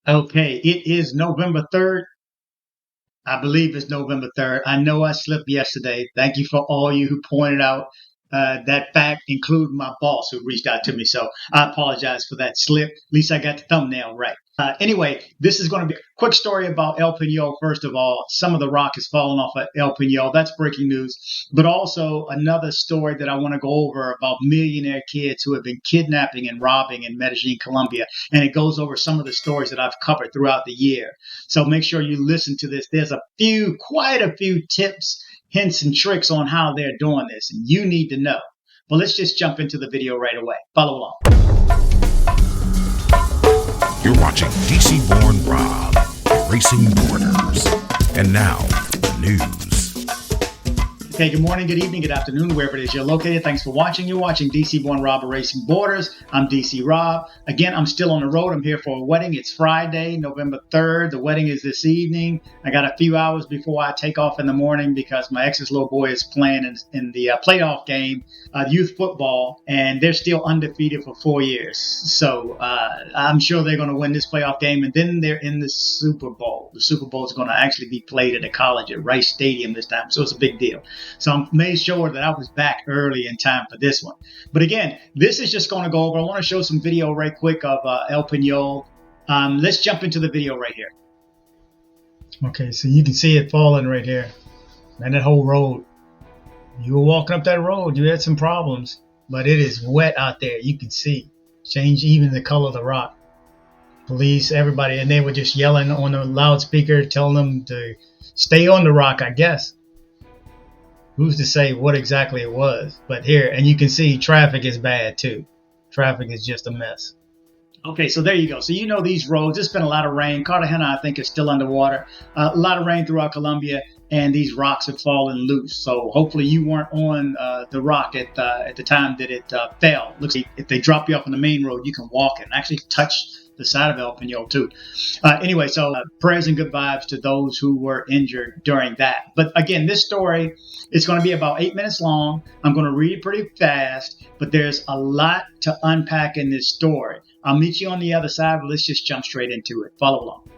Okay, it is November 3rd. I believe it's November 3rd. I know I slipped yesterday. Thank you for all you who pointed out that fact, including my boss who reached out to me. So I apologize for that slip. At least I got the thumbnail right. Anyway, this is going to be a quick story about El Pino. First of all, some of the rock is falling off of El Pino. That's breaking news. But also another story that I want to go over about millionaire kids who have been kidnapping and robbing in Medellin, Colombia. And it goes over some of the stories that I've covered throughout the year. So make sure you listen to this. There's quite a few tips, hints, and tricks on how they're doing this. And you need to know. But let's just jump into the video right away. Follow along. You're watching DC-born Rob, Racing Borders. And now, the news. Okay, good morning, good evening, good afternoon, wherever it is you're located. Thanks for watching. You're watching DC-born Rob, Racing Borders. I'm DC Rob. Again, I'm still on the road. I'm here for a wedding. It's Friday, November 3rd. The wedding is this evening. I got a few hours before I take off in the morning because my ex's little boy is playing in the playoff game, youth football, and they're still undefeated for 4 years. So I'm sure they're going to win this playoff game, and then they're in the Super Bowl. The Super Bowl is going to actually be played at a college at Rice Stadium this time, so it's a big deal. So I made sure that I was back early in time for this one. But again, this is just going to go over. I want to show some video right quick of El Pino. Let's jump into the video right here. Okay, so you can see it falling right here. And that whole road. You were walking up that road, you had some problems. But it is wet out there. You can see. Change even the color of the rock. Police, everybody, and they were just yelling on the loudspeaker, telling them to stay on the rock, I guess. Who's to say what exactly it was? But here, and you can see traffic is bad too. Traffic is just a mess. Okay, so there you go. So you know these roads. It's been a lot of rain. Cartagena, I think, is still underwater. A lot of rain throughout Colombia, and these rocks have fallen loose. So hopefully you weren't on the rock at the time that it fell. Looks like if they drop you off on the main road, you can walk it and actually touch the side of El Pino too. Anyway, so prayers and good vibes to those who were injured during that. But again, this story is going to be about 8 minutes long. I'm going to read it pretty fast, but there's a lot to unpack in this story. I'll meet you on the other side, but let's just jump straight into it. Follow along.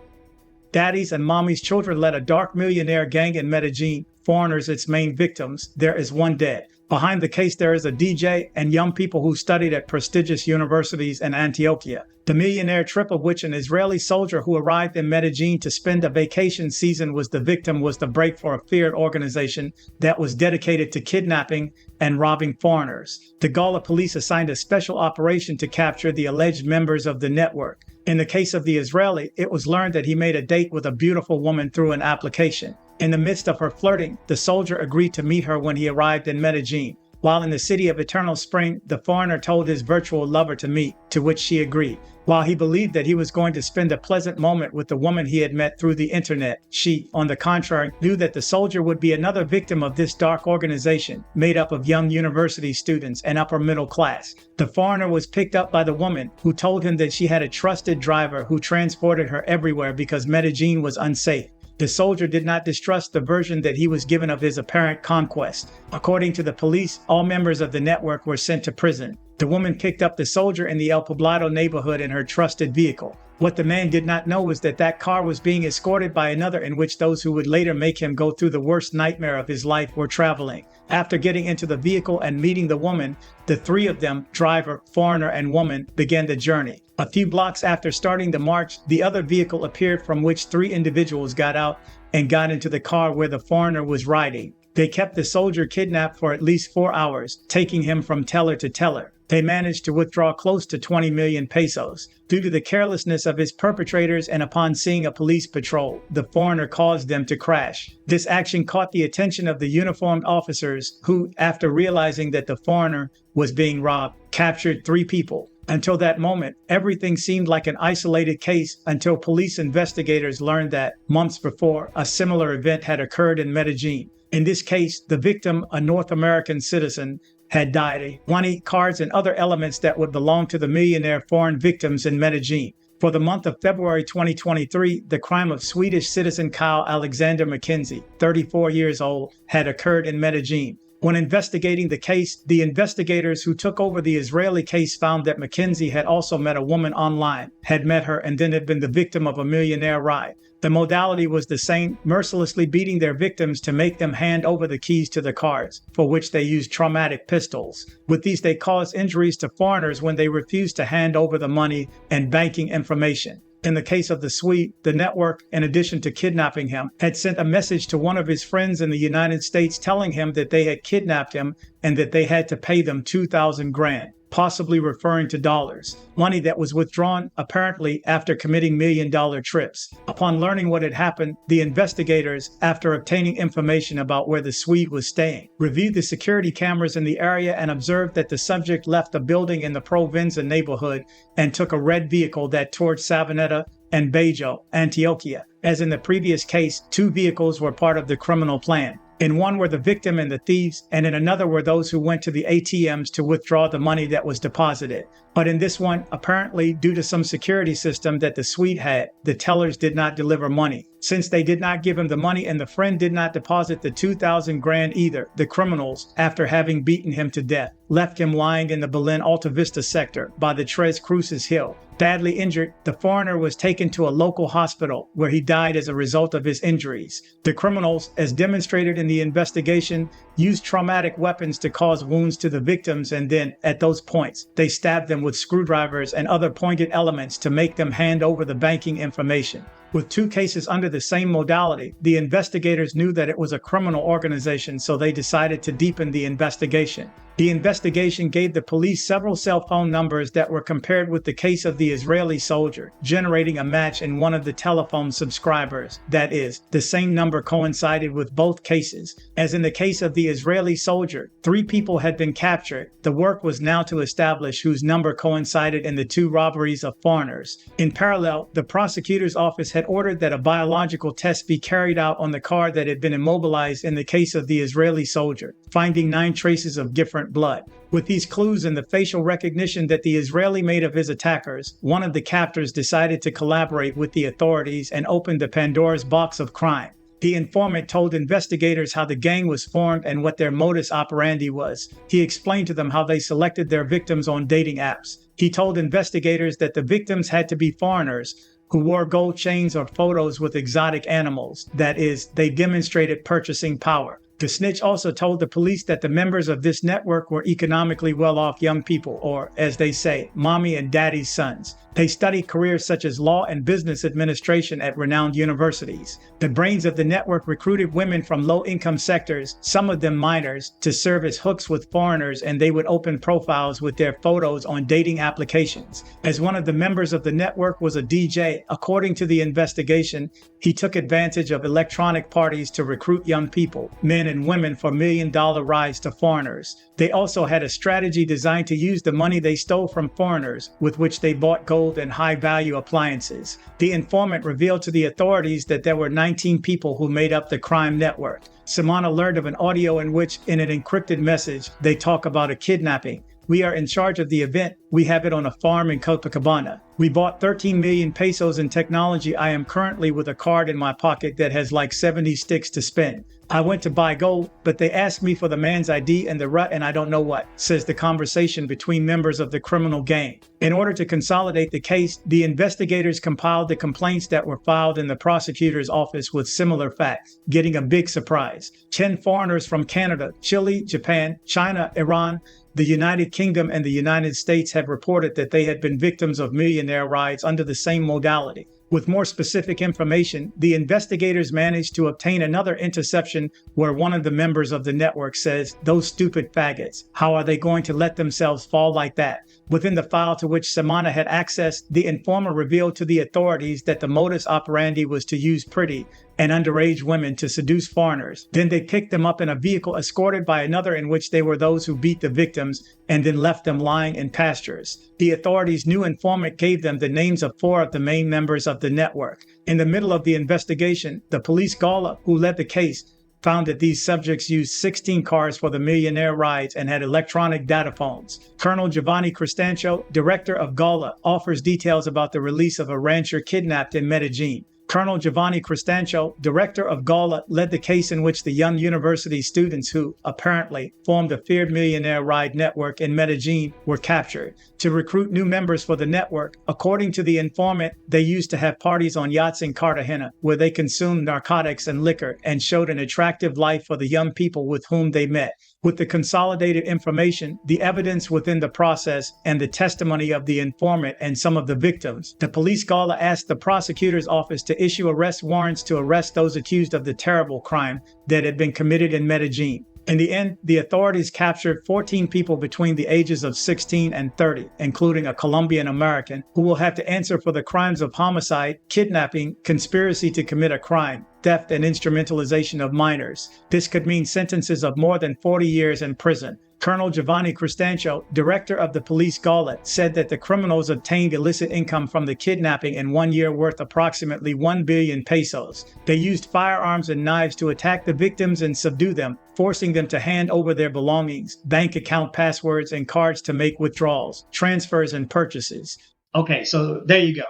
Daddies and mommies' children led a dark millionaire gang in Medellin. Foreigners its main victims. There is one dead. Behind the case, there is a DJ and young people who studied at prestigious universities in Antioquia. The millionaire trip of which an Israeli soldier who arrived in Medellin to spend a vacation season was the victim was the break for a feared organization that was dedicated to kidnapping and robbing foreigners. The Gala police assigned a special operation to capture the alleged members of the network. In the case of the Israeli, it was learned that he made a date with a beautiful woman through an application. In the midst of her flirting, the soldier agreed to meet her when he arrived in Medellin. While in the city of Eternal Spring, the foreigner told his virtual lover to meet, to which she agreed. While he believed that he was going to spend a pleasant moment with the woman he had met through the internet, she, on the contrary, knew that the soldier would be another victim of this dark organization, made up of young university students and upper middle class. The foreigner was picked up by the woman, who told him that she had a trusted driver who transported her everywhere because Medellin was unsafe. The soldier did not distrust the version that he was given of his apparent conquest. According to the police, all members of the network were sent to prison. The woman picked up the soldier in the El Poblado neighborhood in her trusted vehicle. What the man did not know was that that car was being escorted by another in which those who would later make him go through the worst nightmare of his life were traveling. After getting into the vehicle and meeting the woman, the three of them, driver, foreigner, and woman, began the journey. A few blocks after starting the march, the other vehicle appeared from which three individuals got out and got into the car where the foreigner was riding. They kept the soldier kidnapped for at least 4 hours, taking him from teller to teller. They managed to withdraw close to 20 million pesos. Due to the carelessness of his perpetrators and upon seeing a police patrol, the foreigner caused them to crash. This action caught the attention of the uniformed officers who, after realizing that the foreigner was being robbed, captured 3 people. Until that moment, everything seemed like an isolated case until police investigators learned that, months before, a similar event had occurred in Medellin. In this case, the victim, a North American citizen, had died. Money, cards, and other elements that would belong to the millionaire foreign victims in Medellin. For the month of February 2023, the crime of Swedish citizen Kyle Alexander McKenzie, 34 years old, had occurred in Medellin. When investigating the case, the investigators who took over the Israeli case found that Mackenzie had also met a woman online, had met her, and then had been the victim of a millionaire ride. The modality was the same, mercilessly beating their victims to make them hand over the keys to the cars, for which they used traumatic pistols. With these, they caused injuries to foreigners when they refused to hand over the money and banking information. In the case of the Swede, the network, in addition to kidnapping him, had sent a message to one of his friends in the United States telling him that they had kidnapped him and that they had to pay them 2,000 grand, possibly referring to dollars, money that was withdrawn apparently after committing million-dollar trips. Upon learning what had happened, the investigators, after obtaining information about where the Swede was staying, reviewed the security cameras in the area and observed that the subject left a building in the Provenza neighborhood and took a red vehicle that toured Savanetta and Bejo, Antioquia. As in the previous case, 2 vehicles were part of the criminal plan. In one were the victim and the thieves, and in another were those who went to the ATMs to withdraw the money that was deposited. But in this one, apparently due to some security system that the Swede had, the tellers did not deliver money. Since they did not give him the money and the friend did not deposit the 2,000 grand either, the criminals, after having beaten him to death, left him lying in the Berlin Alta Vista sector by the Tres Cruces Hill. Badly injured, the foreigner was taken to a local hospital where he died as a result of his injuries. The criminals, as demonstrated in the investigation, used traumatic weapons to cause wounds to the victims, and then, at those points, they stabbed them with screwdrivers and other pointed elements to make them hand over the banking information. With 2 cases under the same modality, the investigators knew that it was a criminal organization, so they decided to deepen the investigation. The investigation gave the police several cell phone numbers that were compared with the case of the Israeli soldier, generating a match in one of the telephone subscribers. That is, the same number coincided with both cases. As in the case of the Israeli soldier, 3 people had been captured. The work was now to establish whose number coincided in the 2 robberies of foreigners. In parallel, the prosecutor's office had ordered that a biological test be carried out on the car that had been immobilized in the case of the Israeli soldier, finding 9 traces of different blood. With these clues and the facial recognition that the Israeli made of his attackers, one of the captors decided to collaborate with the authorities and opened the Pandora's box of crime. The informant told investigators how the gang was formed and what their modus operandi was. He explained to them how they selected their victims on dating apps. He told investigators that the victims had to be foreigners who wore gold chains or photos with exotic animals. That is, they demonstrated purchasing power. The snitch also told the police that the members of this network were economically well-off young people, or, as they say, mommy and daddy's sons. They studied careers such as law and business administration at renowned universities. The brains of the network recruited women from low-income sectors, some of them minors, to serve as hooks with foreigners, and they would open profiles with their photos on dating applications. As one of the members of the network was a DJ, according to the investigation, he took advantage of electronic parties to recruit young people, men and women, for million-dollar rides to foreigners. They also had a strategy designed to use the money they stole from foreigners, with which they bought gold and high-value appliances. The informant revealed to the authorities that there were 19 people who made up the crime network. Samana learned of an audio in which, in an encrypted message, they talk about a kidnapping. We are in charge of the event. We have it on a farm in Copacabana. We bought 13 million pesos in technology. I am currently with a card in my pocket that has like 70 sticks to spend. I went to buy gold, but they asked me for the man's ID and the rut, and I don't know what, says the conversation between members of the criminal gang. In order to consolidate the case, the investigators compiled the complaints that were filed in the prosecutor's office with similar facts, getting a big surprise. 10 foreigners from Canada, Chile, Japan, China, Iran, the United Kingdom, and the United States have reported that they had been victims of millionaire rides under the same modality. With more specific information, the investigators managed to obtain another interception where one of the members of the network says, "Those stupid faggots, how are they going to let themselves fall like that?" Within the file to which Samana had access, the informer revealed to the authorities that the modus operandi was to use pretty and underage women to seduce foreigners. Then they picked them up in a vehicle escorted by another in which they were those who beat the victims and then left them lying in pastures. The authorities' new informant gave them the names of 4 of the main members of the network. In the middle of the investigation, the police gala who led the case found that these subjects used 16 cars for the millionaire rides and had electronic data phones. Colonel Giovanni Cristancho, director of Gala, offers details about the release of a rancher kidnapped in Medellin. Colonel Giovanni Cristancho, director of Gala, led the case in which the young university students who, apparently, formed a feared millionaire ride network in Medellin were captured. To recruit new members for the network, according to the informant, they used to have parties on yachts in Cartagena, where they consumed narcotics and liquor and showed an attractive life for the young people with whom they met. With the consolidated information, the evidence within the process, and the testimony of the informant and some of the victims, the police gala asked the prosecutor's office to issue arrest warrants to arrest those accused of the terrible crime that had been committed in Medellin. In the end, the authorities captured 14 people between the ages of 16 and 30, including a Colombian American, who will have to answer for the crimes of homicide, kidnapping, conspiracy to commit a crime, theft, and instrumentalization of minors. This could mean sentences of more than 40 years in prison. Colonel Giovanni Cristancho, director of the police gala, said that the criminals obtained illicit income from the kidnapping in 1 year worth approximately 1 billion pesos. They used firearms and knives to attack the victims and subdue them, forcing them to hand over their belongings, bank account passwords, and cards to make withdrawals, transfers, and purchases. Okay, so there you go.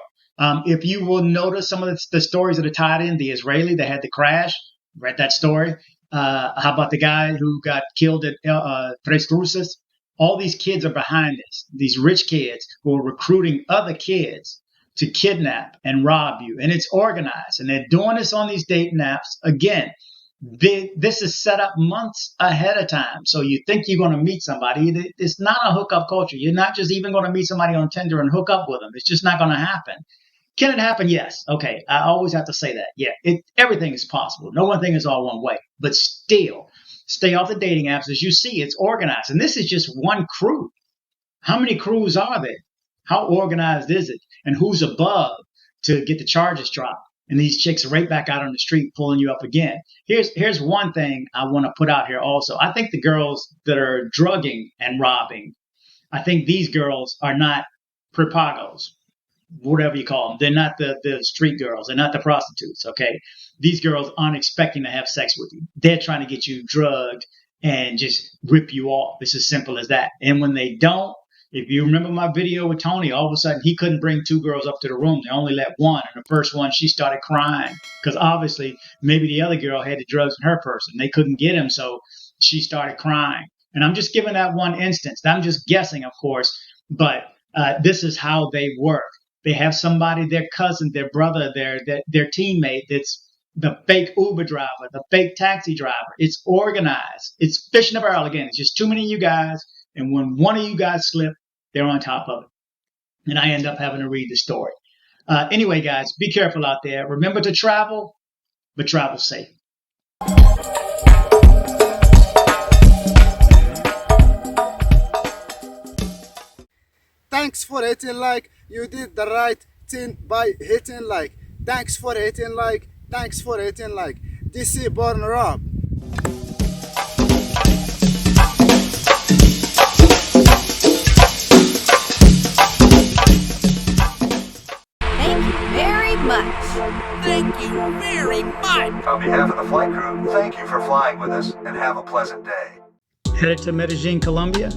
If you will notice some of the stories that are tied in, the Israeli that had the crash, read that story. How about the guy who got killed at Tres Cruces? All these kids are behind this. These rich kids who are recruiting other kids to kidnap and rob you. And it's organized. And they're doing this on these dating apps. Again, this is set up months ahead of time. So you think you're going to meet somebody. It's not a hookup culture. You're not just even going to meet somebody on Tinder and hook up with them. It's just not going to happen. Can it happen? Yes. Okay. I always have to say that. Yeah. Everything is possible. No one thing is all one way. But still, stay off the dating apps. As you see, it's organized. And this is just one crew. How many crews are there? How organized is it? And who's above to get the charges dropped? And these chicks are right back out on the street pulling you up again. Here's one thing I want to put out here also. I think the girls that are drugging and robbing, I think these girls are not prepagos, whatever you call them. They're not the street girls. They're not the prostitutes, okay? These girls aren't expecting to have sex with you. They're trying to get you drugged and just rip you off. It's as simple as that. And when they don't, if you remember my video with Tony, all of a sudden he couldn't bring two girls up to the room. They only let one. And the first one, she started crying because obviously maybe the other girl had the drugs in her purse and they couldn't get him. So she started crying. And I'm just giving that one instance. I'm just guessing, of course, but this is how they work. They have somebody, their cousin, their brother, their teammate that's the fake Uber driver, the fake taxi driver. It's organized. It's fish in a barrel again. It's just too many of you guys. And when one of you guys slip, they're on top of it. And I end up having to read the story. Anyway, guys, be careful out there. Remember to travel, but travel safe. Thanks for hitting like. You did the right thing by hitting like. Thanks for hitting like. Thanks for hitting like. DC Born Rob. Thank you very much. Thank you very much. On behalf of the flight crew, thank you for flying with us and have a pleasant day. Headed to Medellin, Colombia?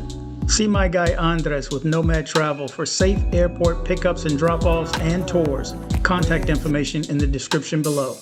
See my guy Andres with Nomad Travel for safe airport pickups and drop-offs and tours. Contact information in the description below.